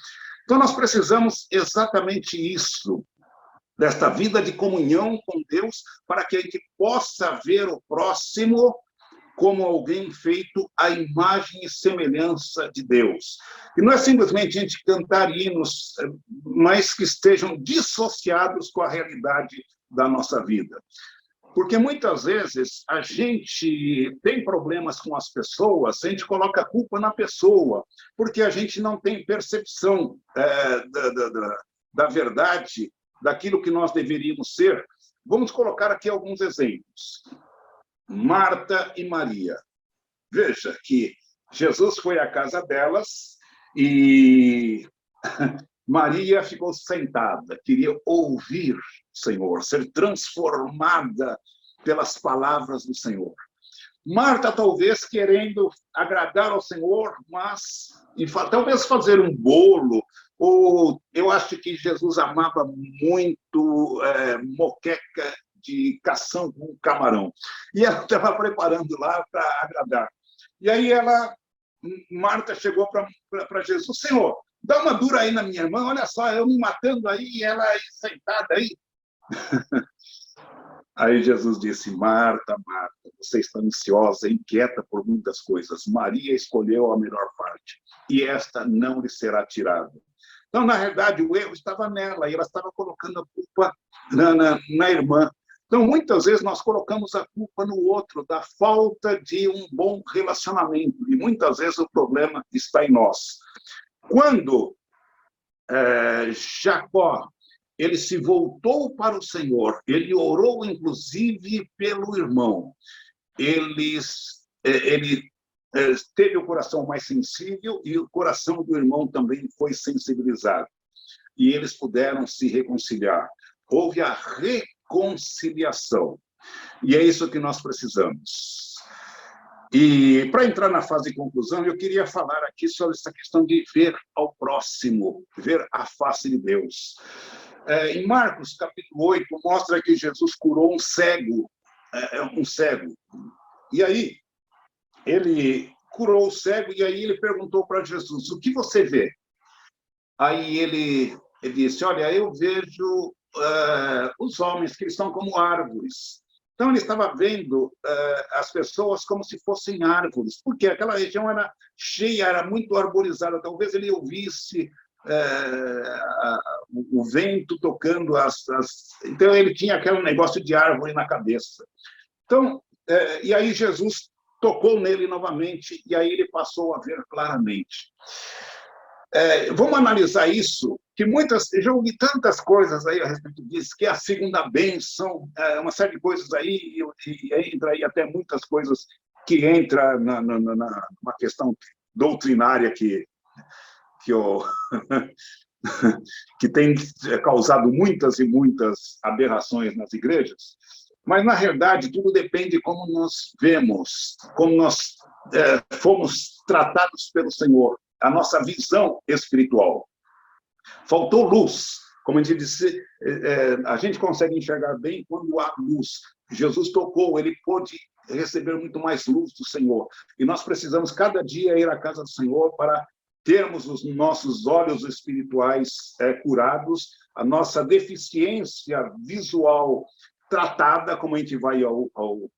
Então, nós precisamos exatamente isso, desta vida de comunhão com Deus, para que a gente possa ver o próximo como alguém feito à imagem e semelhança de Deus. E não é simplesmente a gente cantar hinos, mas que estejam dissociados com a realidade da nossa vida. Porque muitas vezes a gente tem problemas com as pessoas, a gente coloca a culpa na pessoa, porque a gente não tem percepção da verdade, daquilo que nós deveríamos ser. Vamos colocar aqui alguns exemplos. Marta e Maria. Veja que Jesus foi à casa delas e Maria ficou sentada, queria ouvir o Senhor, ser transformada pelas palavras do Senhor. Marta, talvez, querendo agradar ao Senhor, mas talvez fazer um bolo, ou eu acho que Jesus amava muito moqueca de cação com camarão. E ela estava preparando lá para agradar. E aí Marta chegou para Jesus: Senhor, dá uma dura aí na minha irmã, olha só, eu me matando aí e ela aí sentada aí. Aí Jesus disse: Marta, Marta, você está ansiosa, inquieta por muitas coisas. Maria escolheu a melhor parte, e esta não lhe será tirada. Então, na verdade, o erro estava nela, e ela estava colocando a culpa na irmã. Então, muitas vezes, nós colocamos a culpa no outro, da falta de um bom relacionamento, e muitas vezes o problema está em nós. Quando Jacó ele se voltou para o Senhor, ele orou, inclusive, pelo irmão. Ele teve o coração mais sensível e o coração do irmão também foi sensibilizado. E eles puderam se reconciliar. Houve a reconciliação. E é isso que nós precisamos. E, para entrar na fase de conclusão, eu queria falar aqui sobre essa questão de ver ao próximo, ver a face de Deus. Em Marcos, capítulo 8, mostra que Jesus curou um cego. E aí, ele curou o cego, e aí ele perguntou para Jesus: o que você vê? Aí ele disse: olha, eu vejo os homens que estão como árvores. Então, ele estava vendo as pessoas como se fossem árvores, porque aquela região era cheia, era muito arborizada. Talvez ele ouvisse o vento tocando Então, ele tinha aquele negócio de árvore na cabeça. Então, e aí Jesus tocou nele novamente, e aí ele passou a ver claramente. Vamos analisar isso, que já ouvi tantas coisas aí a respeito disso, que é a segunda bênção, uma série de coisas aí, e entra aí até muitas coisas que entra numa questão doutrinária que tem causado muitas e muitas aberrações nas igrejas. Mas, na realidade, tudo depende de como nós vemos, como nós fomos tratados pelo Senhor, a nossa visão espiritual. Faltou luz. Como a gente disse, a gente consegue enxergar bem quando há luz. Jesus tocou, ele pôde receber muito mais luz do Senhor. E nós precisamos, cada dia, ir à casa do Senhor para termos os nossos olhos espirituais curados, a nossa deficiência visual tratada, como a gente vai ao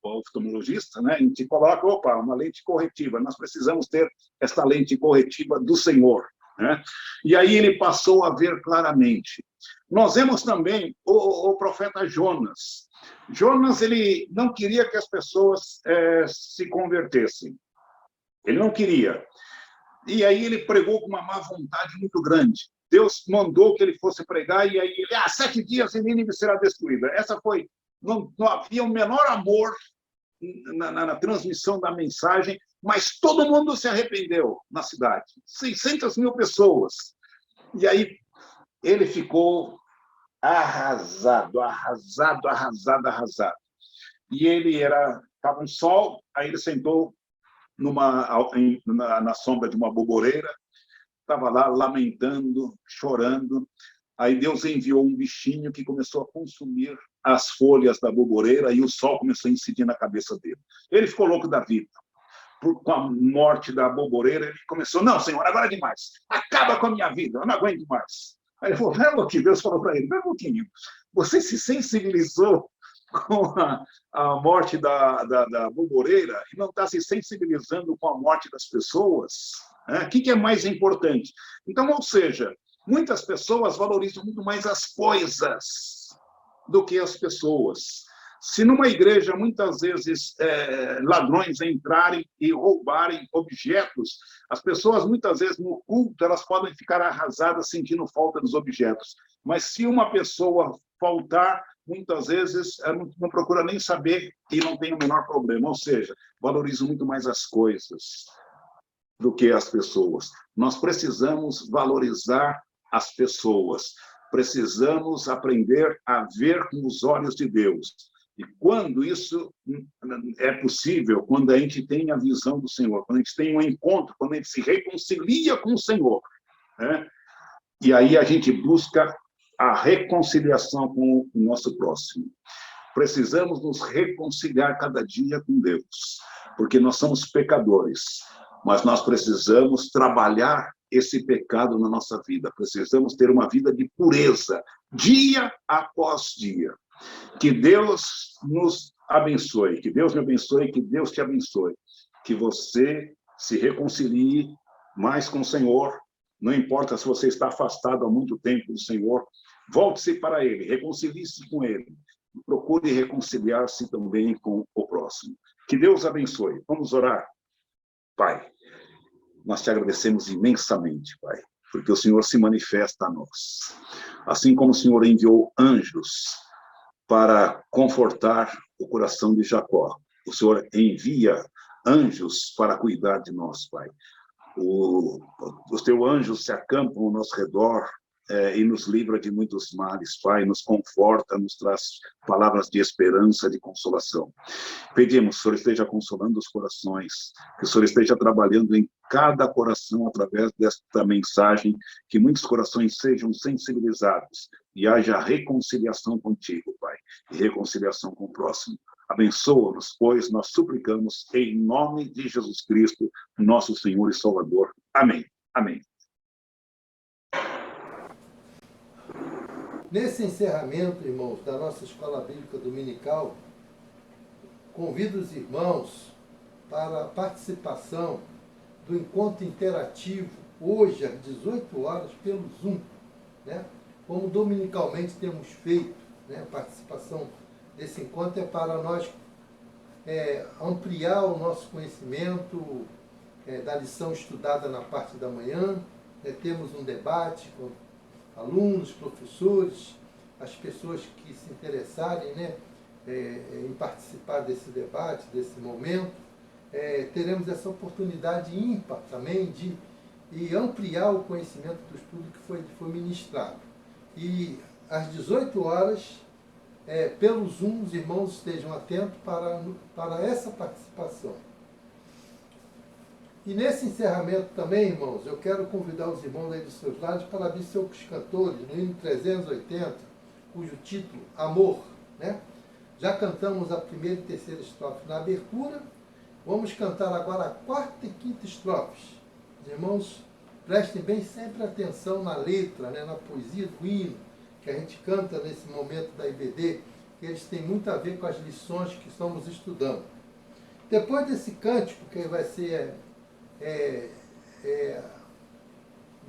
oftalmologista, né? A gente coloca, uma lente corretiva. Nós precisamos ter essa lente corretiva do Senhor, né? E aí ele passou a ver claramente. Nós vemos também o profeta Jonas. Jonas, ele não queria que as pessoas se convertessem. Ele não queria. E aí ele pregou com uma má vontade muito grande. Deus mandou que ele fosse pregar, e aí ele, 7 dias e Nínive será destruída. Essa foi, não havia o menor amor na transmissão da mensagem, mas todo mundo se arrependeu na cidade. 600 mil pessoas. E aí ele ficou arrasado. E ele estava um sol, aí ele sentou na sombra de uma boboreira, estava lá lamentando, chorando. Aí Deus enviou um bichinho que começou a consumir as folhas da boboreira, e o sol começou a incidir na cabeça dele. Ele ficou louco da vida. Com a morte da boboreira, ele começou: não, Senhor, agora é demais. Acaba com a minha vida, eu não aguento mais. Aí ele falou: pera um pouquinho. Deus falou para ele: pera um pouquinho. Você se sensibilizou com a morte da boboreira e não está se sensibilizando com a morte das pessoas? O que é mais importante? Então, ou seja, muitas pessoas valorizam muito mais as coisas do que as pessoas. Se numa igreja, muitas vezes, ladrões entrarem e roubarem objetos, as pessoas, muitas vezes, no culto, elas podem ficar arrasadas sentindo falta dos objetos. Mas se uma pessoa faltar, muitas vezes, ela não procura nem saber e não tem o menor problema. Ou seja, valoriza muito mais as coisas do que as pessoas. Nós precisamos valorizar as pessoas. Precisamos aprender a ver com os olhos de Deus. E quando isso é possível, quando a gente tem a visão do Senhor, quando a gente tem um encontro, quando a gente se reconcilia com o Senhor, né? E aí a gente busca a reconciliação com o nosso próximo. Precisamos nos reconciliar cada dia com Deus, porque nós somos pecadores, mas nós precisamos trabalhar esse pecado na nossa vida. Precisamos ter uma vida de pureza, dia após dia. Que Deus nos abençoe, que Deus me abençoe, que Deus te abençoe. Que você se reconcilie mais com o Senhor. Não importa se você está afastado há muito tempo do Senhor, volte-se para Ele, reconcilie-se com Ele. Procure reconciliar-se também com o próximo. Que Deus abençoe. Vamos orar. Pai, nós te agradecemos imensamente, Pai, porque o Senhor se manifesta a nós. Assim como o Senhor enviou anjos para confortar o coração de Jacó, o Senhor envia anjos para cuidar de nós, Pai. Os teus anjos se acampam ao nosso redor e nos livra de muitos males, Pai, nos conforta, nos traz palavras de esperança, de consolação. Pedimos que o Senhor esteja consolando os corações, que o Senhor esteja trabalhando em cada coração através desta mensagem, que muitos corações sejam sensibilizados e haja reconciliação contigo, Pai, e reconciliação com o próximo. Abençoa-nos, pois nós suplicamos em nome de Jesus Cristo, nosso Senhor e Salvador. Amém. Amém. Nesse encerramento, irmãos, da nossa Escola Bíblica Dominical, convido os irmãos para a participação do encontro interativo, hoje às 18 horas, pelo Zoom, né? Como dominicalmente temos feito, né? A participação desse encontro é para nós ampliar o nosso conhecimento da lição estudada na parte da manhã, temos um debate com alunos, professores, as pessoas que se interessarem, né, em participar desse debate, desse momento. Teremos essa oportunidade ímpar também de ampliar o conhecimento do estudo que foi ministrado. E às 18 horas, pelo Zoom, os irmãos estejam atentos para essa participação. E nesse encerramento também, irmãos, eu quero convidar os irmãos aí dos seus lados para abrir seus cantores, no hino 380, cujo título, Amor, né? Já cantamos a primeira e terceira estrofe na abertura, vamos cantar agora a quarta e quinta estrofes. Os irmãos, prestem bem sempre atenção na letra, né, na poesia do hino, que a gente canta nesse momento da IBD, que eles têm muito a ver com as lições que estamos estudando. Depois desse cântico, que vai ser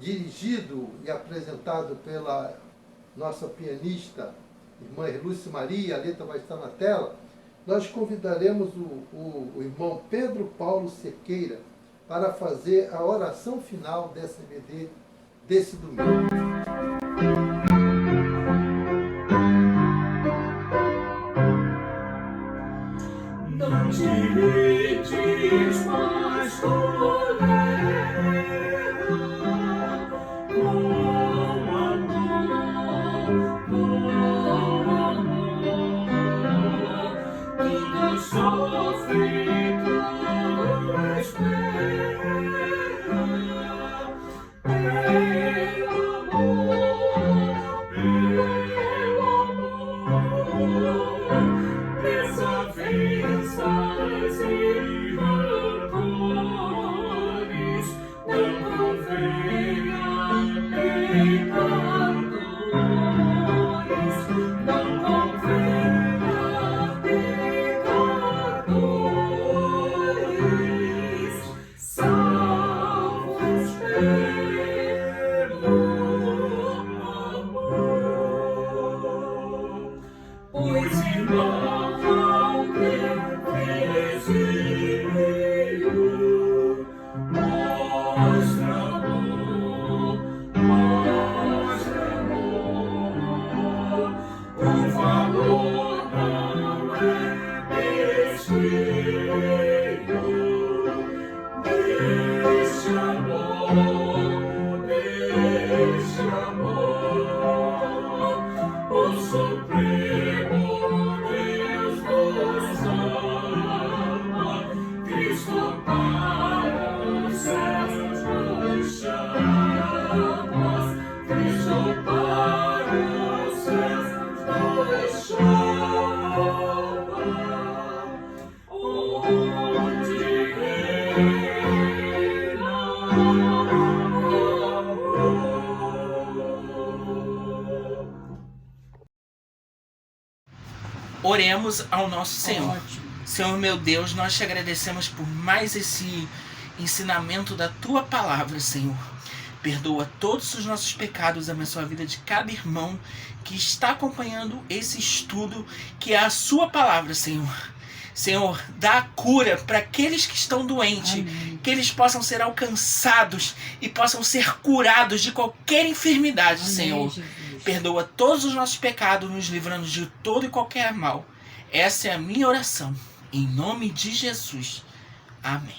dirigido e apresentado pela nossa pianista, irmã Lúcia Maria, a letra vai estar na tela, nós convidaremos o irmão Pedro Paulo Cerqueira para fazer a oração final dessa IBD desse domingo. Não divides mais tolera com amor, tudo sofre, tudo espera, pelo amor, desavenças e rancores, não convenha pecadores, não convenha pecadores, salvos pelo amor. Pois irmão, deste amor, o Supremo Deus nos ama, Cristo para os céus nos chama, Cristo para os céus nos chama, onde reina Oremos ao nosso Senhor. Ótimo. Senhor meu Deus, nós te agradecemos por mais esse ensinamento da tua palavra, Senhor. Perdoa todos os nossos pecados, abençoa a vida de cada irmão que está acompanhando esse estudo, que é a sua palavra, Senhor. Senhor, dá a cura para aqueles que estão doentes, Amém. que eles possam ser alcançados e possam ser curados de qualquer enfermidade, Amém, Senhor. Jesus. Perdoa todos os nossos pecados, nos livrando de todo e qualquer mal. Essa é a minha oração. Em nome de Jesus. Amém.